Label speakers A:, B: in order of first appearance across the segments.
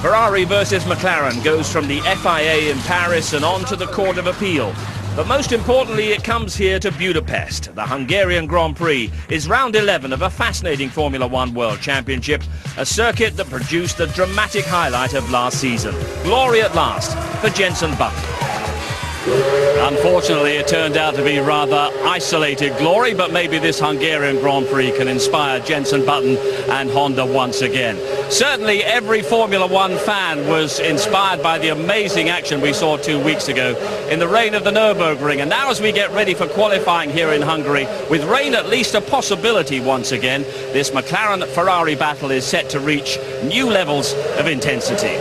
A: Ferrari versus McLaren goes from the FIA in Paris and on to the Court of Appeal. But most importantly, it comes here to Budapest. The Hungarian Grand Prix is round 11 of a fascinating Formula One World Championship, a circuit that produced the dramatic highlight of last season. Glory at last for Jenson Button. Unfortunately, it turned out to be rather isolated glory, but maybe this Hungarian Grand Prix can inspire Jenson Button and Honda once again. Certainly, every Formula One fan was inspired by the amazing action we saw 2 weeks ago in the rain of the Nürburgring. And now as we get ready for qualifying here in Hungary, with rain at least a possibility once again, this McLaren-Ferrari battle is set to reach new levels of intensity.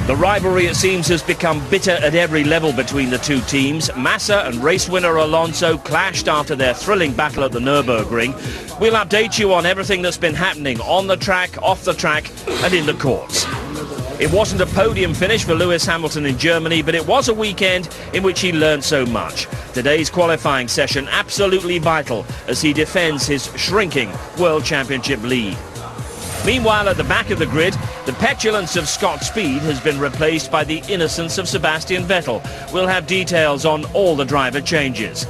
A: The rivalry, it seems, has become bitter at every level between the two teams. Massa and race winner Alonso clashed after their thrilling battle at the Nürburgring. We'll update you on everything that's been happening on the track, off the track and in the courts. It wasn't a podium finish for Lewis Hamilton in Germany, but it was a weekend in which he learned so much. Today's qualifying session absolutely vital as he defends his shrinking World Championship lead. Meanwhile, at the back of the grid, the petulance of Scott Speed has been replaced by the innocence of Sebastian Vettel. We'll have details on all the driver changes.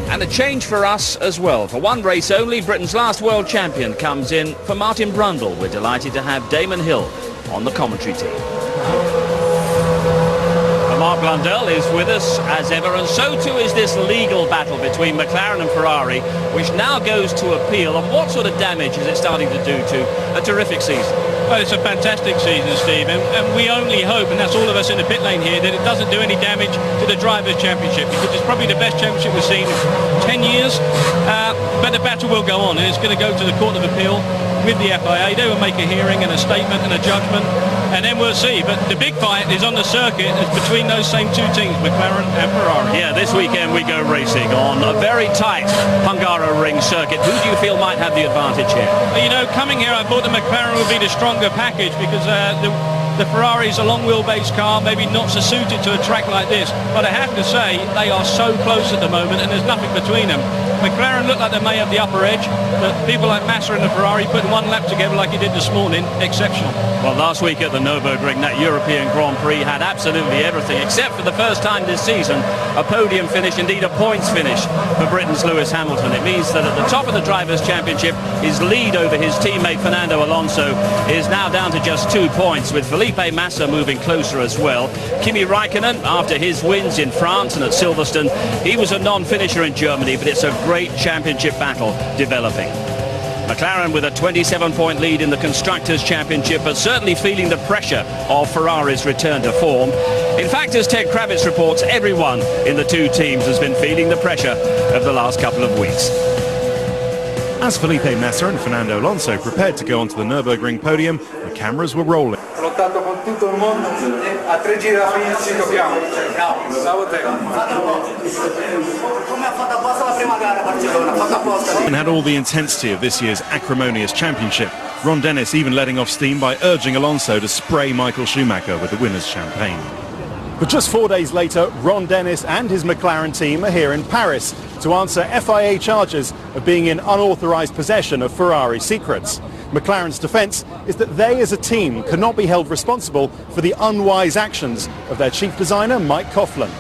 A: And a change for us as well. For one race only, Britain's last world champion comes in for Martin Brundle. We're delighted to have Damon Hill on the commentary team. Mark Blundell is with us as ever, and so too is this legal battle between McLaren and Ferrari, which now goes to appeal. And what sort of damage is it starting to do to a terrific season?
B: Well, it's a fantastic season, Steve, and we only hope, and that's all of us in the pit lane here, that it doesn't do any damage to the Drivers' Championship, because it's probably the best championship we've seen in 10 years. But the battle will go on, and it's going to go to the Court of Appeal with the FIA. They will make a hearing and a statement and a judgment, and then we'll see. But the big fight is on the circuit. It's between those same two teams, McLaren and Ferrari.
A: Yeah, this weekend we go racing on a very tight Hungaroring circuit. Who do you feel might have the advantage here?
B: Well, you know, coming here, I thought the McLaren would be the stronger package, because the Ferrari is a long wheelbase car, maybe not so suited to a track like this. But I have to say, they are so close at the moment, and there's nothing between them. McLaren look like they may have the upper edge, but people like Massa and the Ferrari putting one lap together like he did this morning, exceptional.
A: Well, last week at the Nürburgring, that European Grand Prix had absolutely everything, except for the first time this season, a podium finish, indeed a points finish for Britain's Lewis Hamilton. It means that at the top of the Drivers' Championship, his lead over his teammate Fernando Alonso is now down to just 2 points, with Felipe Massa moving closer as well. Kimi Raikkonen, after his wins in France and at Silverstone, he was a non-finisher in Germany, but it's a great championship battle developing. McLaren with a 27-point lead in the Constructors' Championship, but certainly feeling the pressure of Ferrari's return to form. In fact, as Ted Kravitz reports, everyone in the two teams has been feeling the pressure of the last couple of weeks.
C: As Felipe Massa and Fernando Alonso prepared to go onto the Nürburgring podium, the cameras were rolling. And had all the intensity of this year's acrimonious championship. Ron Dennis even letting off steam by urging Alonso to spray Michael Schumacher with the winner's champagne. But just 4 days later, Ron Dennis and his McLaren team are here in Paris to answer FIA charges of being in unauthorised possession of Ferrari secrets. McLaren's defence is that they as a team cannot be held responsible for the unwise actions of their chief designer, Mike Coughlin.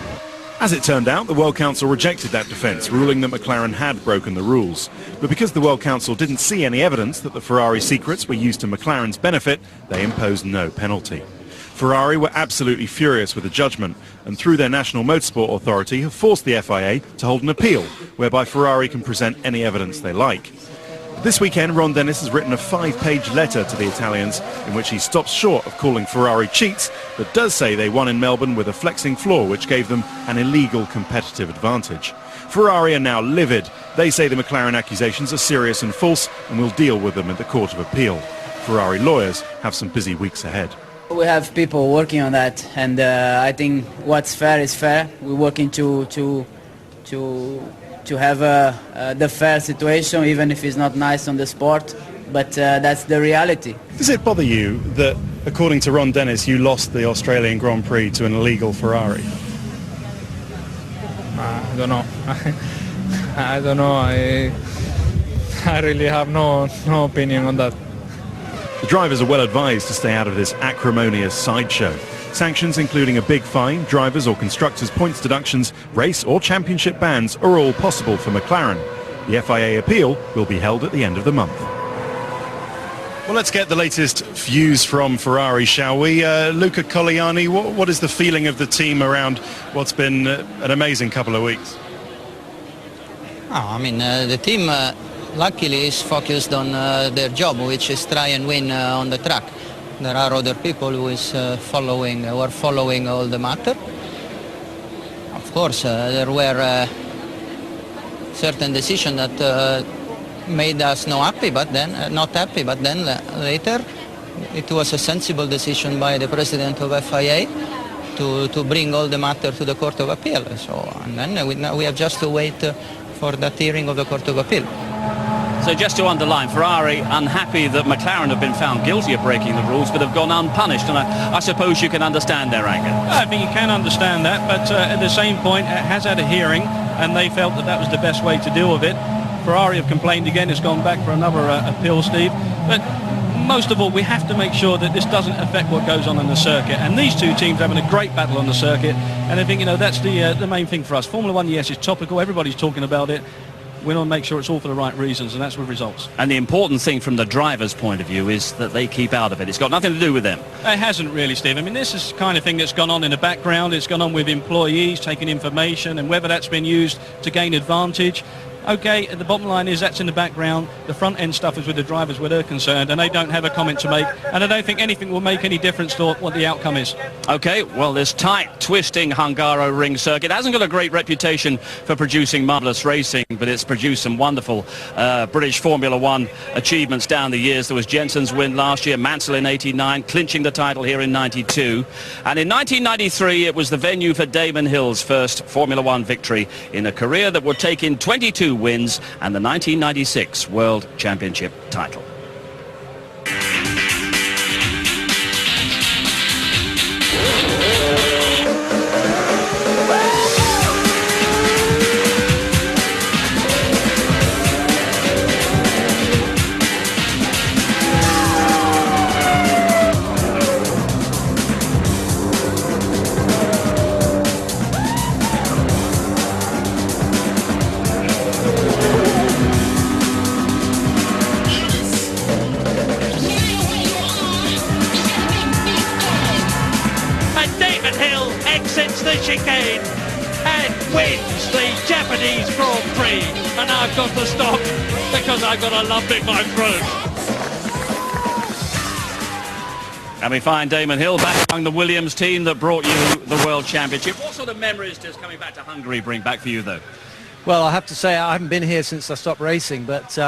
C: As it turned out, the World Council rejected that defence, ruling that McLaren had broken the rules. But because the World Council didn't see any evidence that the Ferrari secrets were used to McLaren's benefit, they imposed no penalty. Ferrari were absolutely furious with the judgment, and through their National Motorsport Authority have forced the FIA to hold an appeal, whereby Ferrari can present any evidence they like. This weekend, Ron Dennis has written a 5-page letter to the Italians in which he stops short of calling Ferrari cheats, but does say they won in Melbourne with a flexing floor which gave them an illegal competitive advantage. Ferrari are now livid. They say the McLaren accusations are serious and false and will deal with them at the Court of Appeal. Ferrari lawyers have some busy weeks ahead.
D: We have people working on that, and I think what's fair is fair. We're working to have the fair situation, even if it's not nice on the sport, but that's the reality.
C: Does it bother you that, according to Ron Dennis, you lost the Australian Grand Prix to an illegal Ferrari?
E: I don't know. I don't know. I really have no opinion on that.
C: The drivers are well advised to stay out of this acrimonious sideshow. Sanctions including a big fine, drivers or constructors' points deductions, race or championship bans are all possible for McLaren. The FIA appeal will be held at the end of the month. Well, let's get the latest views from Ferrari, shall we? Luca Colliani, what is the feeling of the team around what's been an amazing couple of weeks?
F: The team luckily is focused on their job, which is try and win on the track. There are other people who are following all the matter. Of course, there were certain decisions that made us not happy, but then later it was a sensible decision by the president of FIA to bring all the matter to the Court of Appeal. And then we have just to wait for that hearing of the Court of Appeal.
B: So just to underline, Ferrari unhappy that McLaren have been found guilty of breaking the rules but have gone unpunished, and I suppose you can understand their anger. I think you can understand that, but at the same point it has had a hearing and they felt that was the best way to deal with it. Ferrari have complained again, it's gone back for another appeal, Steve, but most of all we have to make sure that this doesn't affect what goes on in the circuit, and these two teams are having a great battle on the circuit, and I think that's the main thing for us. Formula One, yes, is topical, everybody's talking about it. We want to make sure it's all for the right reasons, and that's with results. And the important thing from the driver's point of view is that they keep out of it. It's got nothing to do with them. It hasn't really, Steve. This is the kind of thing that's gone on in the background. It's gone on with employees taking information, and whether that's been used to gain advantage. Okay, the bottom line is that's in the background. The front end stuff is with the drivers where they're concerned, and they don't have a comment to make, and I don't think anything will make any difference to what the outcome is. Okay, well, this tight, twisting Hungaroring circuit hasn't got a great reputation for producing marvellous racing, but it's produced some wonderful British Formula One achievements down the years. There was Jensen's win last year, Mansell in '89, clinching the title here in '92, and in 1993 it was the venue for Damon Hill's first Formula One victory in a career that would take in 22 wins and the 1996 World Championship title.
G: Exits the chicane and wins the Japanese Grand Prix, and I've got to stop because I've got a lump in my throat.
B: And we find Damon Hill back among the Williams team that brought you the World Championship. What sort of memories does coming back to Hungary bring back for you, though?
H: Well, I have to say I haven't been here since I stopped racing, but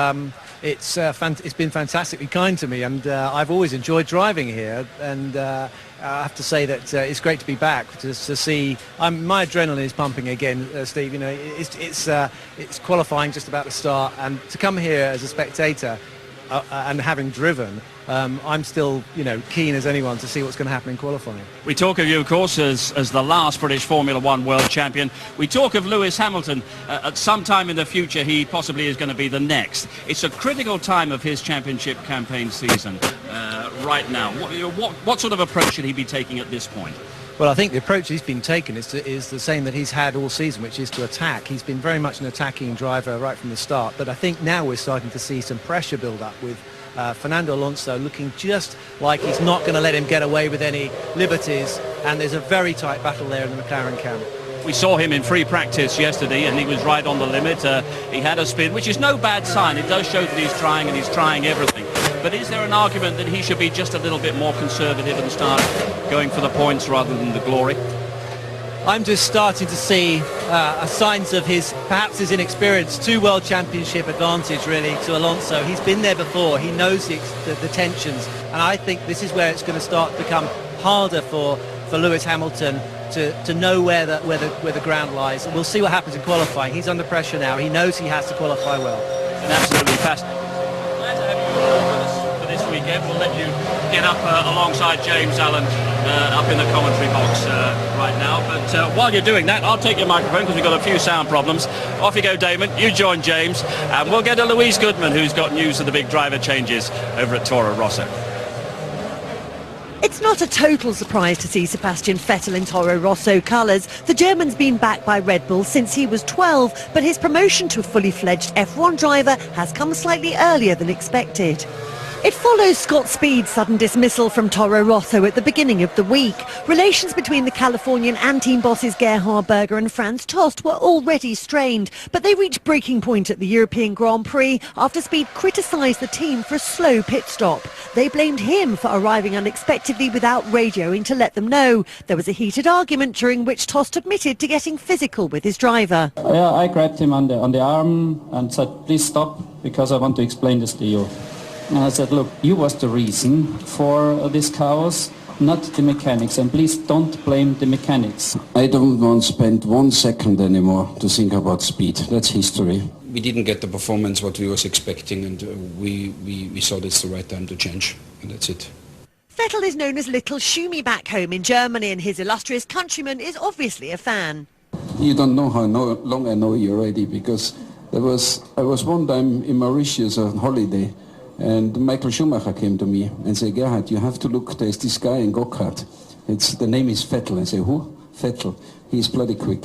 H: it's been fantastically kind to me, and I've always enjoyed driving here, and I have to say that it's great to be back, to see. My adrenaline is pumping again, Steve. It's qualifying just about to start, and to come here as a spectator and having driven, I'm still, keen as anyone to see what's going to happen in qualifying.
B: We talk of you, of course, as the last British Formula One world champion. We talk of Lewis Hamilton. At some time in the future, he possibly is going to be the next. It's a critical time of his championship campaign season right now. What sort of approach should he be taking at this point?
H: Well, I think the approach he's been taken is the same that he's had all season, which is to attack. He's been very much an attacking driver right from the start, but I think now we're starting to see some pressure build up with Fernando Alonso looking just like he's not going to let him get away with any liberties, and there's a very tight battle there in the McLaren camp.
B: We saw him in free practice yesterday, and he was right on the limit. He had a spin, which is no bad sign. It does show that he's trying, and he's trying everything. But is there an argument that he should be just a little bit more conservative and start going for the points rather than the glory?
H: I'm just starting to see signs of perhaps his inexperience. 2 World Championship advantage, really, to Alonso. He's been there before. He knows the tensions. And I think this is where it's going to start to become harder for Lewis Hamilton to know where the ground lies. And we'll see what happens in qualifying. He's under pressure now. He knows he has to qualify well.
B: And absolutely fascinating. Glad to have you with us for this weekend. We'll let you get up alongside James Allen up in the commentary box right now. But while you're doing that, I'll take your microphone because we've got a few sound problems. Off you go, Damon. You join James. And we'll get to Louise Goodman, who's got news of the big driver changes over at Toro Rosso.
I: It's not a total surprise to see Sebastian Vettel in Toro Rosso colours. The German's been backed by Red Bull since he was 12, but his promotion to a fully fledged F1 driver has come slightly earlier than expected. It follows Scott Speed's sudden dismissal from Toro Rosso at the beginning of the week. Relations between the Californian and team bosses Gerhard Berger and Franz Tost were already strained, but they reached breaking point at the European Grand Prix after Speed criticised the team for a slow pit stop. They blamed him for arriving unexpectedly without radioing to let them know. There was a heated argument during which Tost admitted to getting physical with his driver.
J: Yeah, I grabbed him on the arm and said, please stop, because I want to explain this to you. And I said, look, you was the reason for this chaos, not the mechanics, and please don't blame the mechanics.
K: I don't want to spend 1 second anymore to think about Speed. That's history.
L: We didn't get the performance what we was expecting, and we thought it's the right time to change, and that's it.
I: Vettel is known as Little Schumi back home in Germany, and his illustrious countryman is obviously a fan.
K: You don't know how long I know you already, because I was one time in Mauritius on holiday, and Michael Schumacher came to me and said, Gerhard, you have to look, there's this guy in go-kart. The name is Vettel. I say, who? Vettel. He's bloody quick.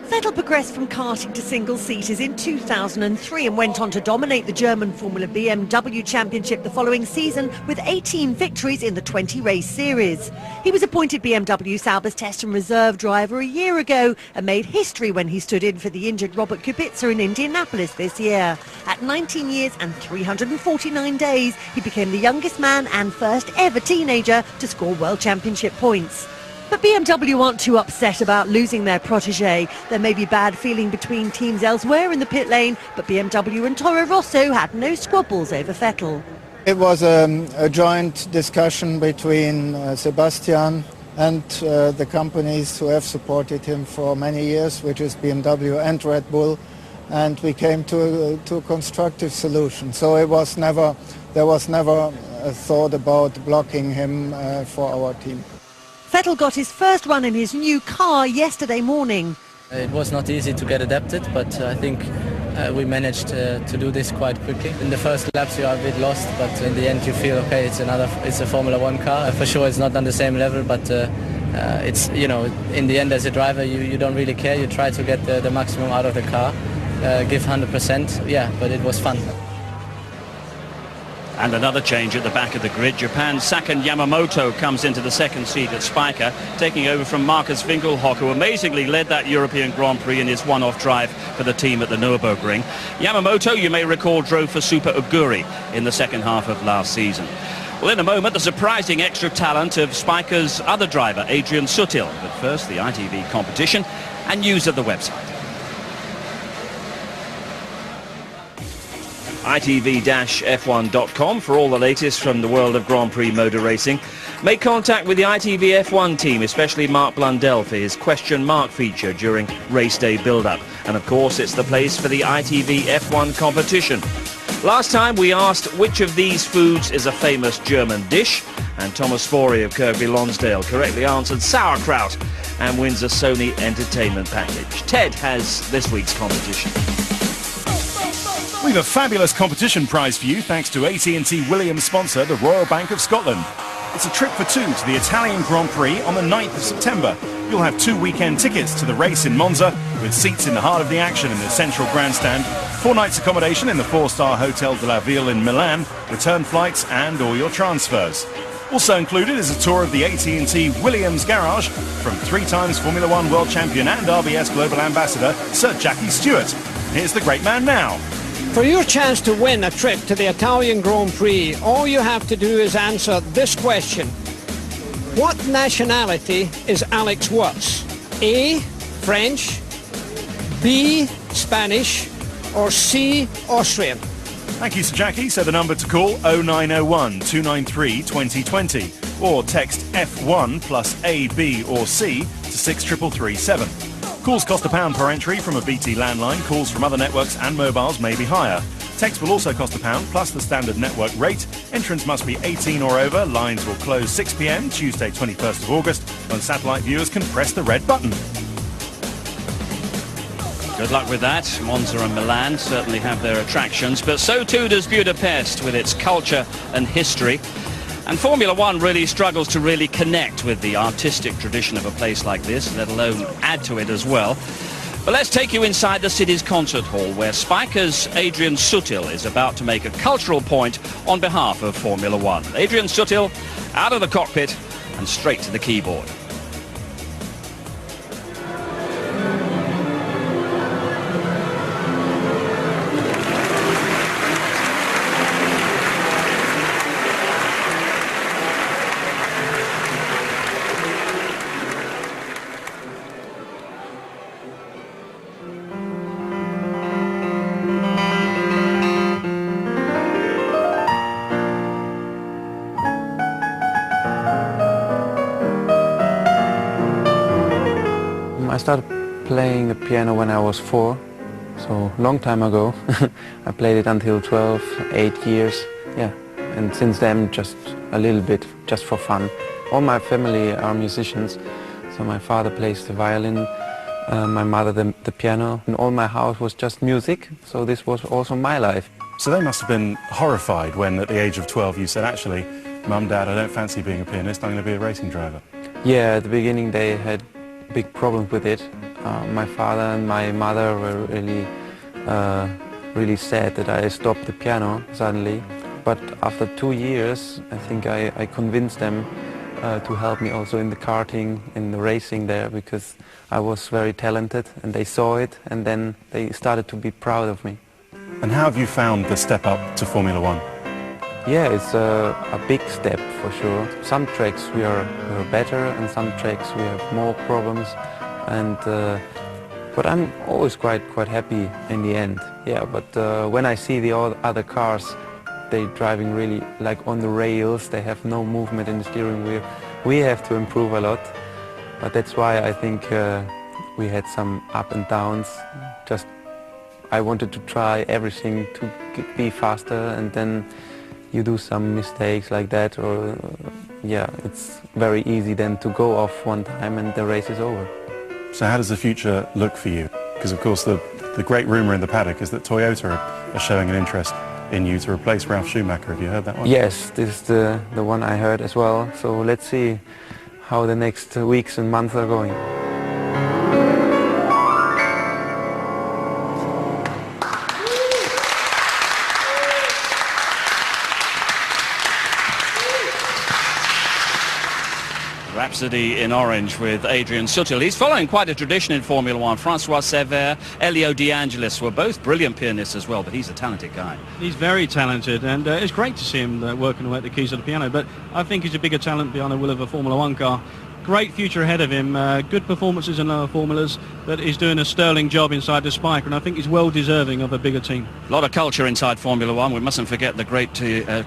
I: Vettel progressed from karting to single-seaters in 2003 and went on to dominate the German Formula BMW Championship the following season with 18 victories in the 20-race series. He was appointed BMW Sauber's test and reserve driver a year ago and made history when he stood in for the injured Robert Kubica in Indianapolis this year. At 19 years and 349 days, he became the youngest man and first ever teenager to score World Championship points. But BMW aren't too upset about losing their protégé. There may be bad feeling between teams elsewhere in the pit lane, but BMW and Toro Rosso had no squabbles over Vettel.
M: It was a joint discussion between Sebastian and the companies who have supported him for many years, which is BMW and Red Bull, and we came to a constructive solution. So there was never a thought about blocking him for our team.
I: Vettel got his first run in his new car yesterday morning.
N: It was not easy to get adapted, but I think we managed to do this quite quickly. In the first laps you are a bit lost, but in the end you feel okay. It's a Formula One car. For sure it's not on the same level, but it's, you know, in the end as a driver you don't really care. You try to get the maximum out of the car, give 100%. Yeah, but it was fun.
B: And another change at the back of the grid. Japan's Sakan Yamamoto comes into the second seat at Spiker, taking over from Markus Winkelhock, who amazingly led that European Grand Prix in his one-off drive for the team at the Nürburgring. Yamamoto, you may recall, drove for Super Aguri in the second half of last season. Well, in a moment, the surprising extra talent of Spiker's other driver, Adrian Sutil. But first, the ITV competition and news of the website. ITV-F1.com for all the latest from the world of Grand Prix motor racing. Make contact with the ITV F1 team, especially Mark Blundell, for his question mark feature during race day build-up. And of course, it's the place for the ITV F1 competition. Last time we asked which of these foods is a famous German dish, and Thomas Forey of Kirkby Lonsdale correctly answered sauerkraut and wins a Sony entertainment package. Ted has this week's competition.
C: We've a fabulous competition prize for you thanks to AT&T Williams sponsor, the Royal Bank of Scotland. It's a trip for two to the Italian Grand Prix on the 9th of September. You'll have 2 weekend tickets to the race in Monza with seats in the heart of the action in the central grandstand, 4 nights accommodation in the 4-star Hotel de la Ville in Milan, return flights and all your transfers. Also included is a tour of the AT&T Williams garage from 3 times Formula One World Champion and RBS Global Ambassador Sir Jackie Stewart. Here's the great man now.
O: For your chance to win a trip to the Italian Grand Prix, all you have to do is answer this question. What nationality is Alex Watts? A, French, B, Spanish, or C, Austrian?
C: Thank you, Sir Jackie. So the number to call 0901 293 2020 or text F1 plus A, B or C to 63337. Calls cost £1 per entry from a BT landline. Calls from other networks and mobiles may be higher. Text will also cost £1, plus the standard network rate. Entrance must be 18 or over. Lines will close 6 p.m, Tuesday 21st of August, when satellite viewers can press the red button.
A: Good luck with that. Monza and Milan certainly have their attractions, but so too does Budapest with its culture and history. And Formula One really struggles to really connect with the artistic tradition of a place like this, let alone add to it as well. But let's take you inside the city's concert hall, where Spiker's Adrian Sutil is about to make a cultural point on behalf of Formula One. Adrian Sutil out of the cockpit and straight to the keyboard.
P: I started playing the piano when I was 4, so long time ago. I played it until 12, 8 years, yeah. And since then just a little bit, just for fun. All my family are musicians, so my father plays the violin, my mother the piano, and all my house was just music, so this was also my life.
C: So they must have been horrified when at the age of 12 you said, actually, Mum, Dad, I don't fancy being a pianist, I'm going to be a racing driver.
P: Yeah, at the beginning they had big problems with it. My father and my mother were really sad that I stopped the piano suddenly. But after 2 years, I think I convinced them to help me also in the karting, in the racing there, because I was very talented and they saw it and then they started to be proud of me.
C: And how have you found the step up to Formula One?
P: Yeah, it's a big step for sure. Some tracks we are better and some tracks we have more problems, and but I'm always quite happy in the end. Yeah, but when I see the other cars, they're driving really like on the rails, they have no movement in the steering wheel. We have to improve a lot, but that's why I think we had some up and downs. Just I wanted to try everything to be faster, and then you do some mistakes like that, or yeah, it's very easy then to go off one time and the race is over.
C: So how does the future look for you? Because of course the great rumour in the paddock is that Toyota are showing an interest in you to replace Ralf Schumacher. Have you heard that one?
P: Yes, this is the one I heard as well, so let's see how the next weeks and months are going.
A: Rhapsody in Orange with Adrian Sutil. He's following quite a tradition in Formula One. Francois Sever, Elio De Angelis were both brilliant pianists as well, but he's a talented guy.
B: He's very talented, and it's great to see him working away at the keys of the piano, but I think he's a bigger talent behind the wheel of a Formula One car. Great future ahead of him, good performances in lower formulas, but he's doing a sterling job inside the Spiker, and I think he's well deserving of a bigger team.
A: A lot of culture inside Formula One. We mustn't forget the great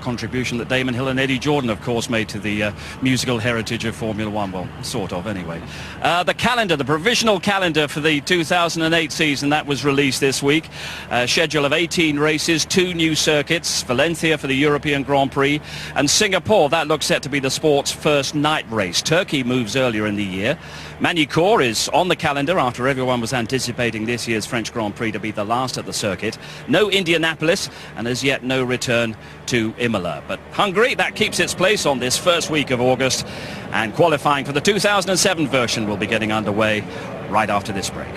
A: contribution that Damon Hill and Eddie Jordan, of course, made to the musical heritage of Formula One. Well, sort of, anyway. The calendar, the provisional calendar for the 2008 season, that was released this week. A schedule of 18 races, 2 new circuits, Valencia for the European Grand Prix, and Singapore, that looks set to be the sport's first night race. Turkey moves earlier in the year. Magny-Cours is on the calendar after everyone was anticipating this year's French Grand Prix to be the last at the circuit. No Indianapolis, and as yet no return to Imola. But Hungary, that keeps its place on this first week of August, and qualifying for the 2007 version will be getting underway right after this break.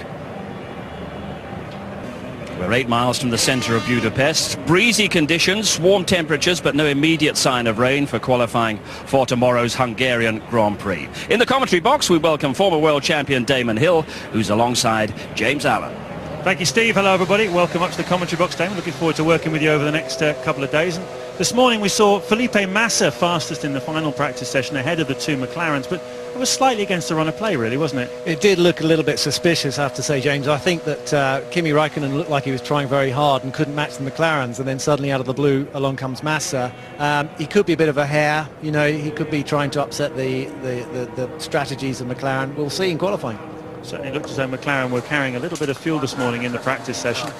A: We're 8 miles from the centre of Budapest. Breezy conditions, warm temperatures, but no immediate sign of rain for qualifying for tomorrow's Hungarian Grand Prix. In the commentary box, we welcome former world champion Damon Hill, who's alongside James Allen.
Q: Thank you, Steve. Hello, everybody. Welcome up to the commentary box, Damon. Looking forward to working with you over the next couple of days. And this morning we saw Felipe Massa fastest in the final practice session ahead of the 2 McLarens, but it was slightly against the run of play, really, wasn't it?
H: It did look a little bit suspicious, I have to say, James. I think that Kimi Räikkönen looked like he was trying very hard and couldn't match the McLarens, and then suddenly out of the blue along comes Massa. He could be a bit of a hare, you know, he could be trying to upset the strategies of McLaren. We'll see in qualifying.
Q: Certainly looked as though McLaren were carrying a little bit of fuel this morning in the practice session.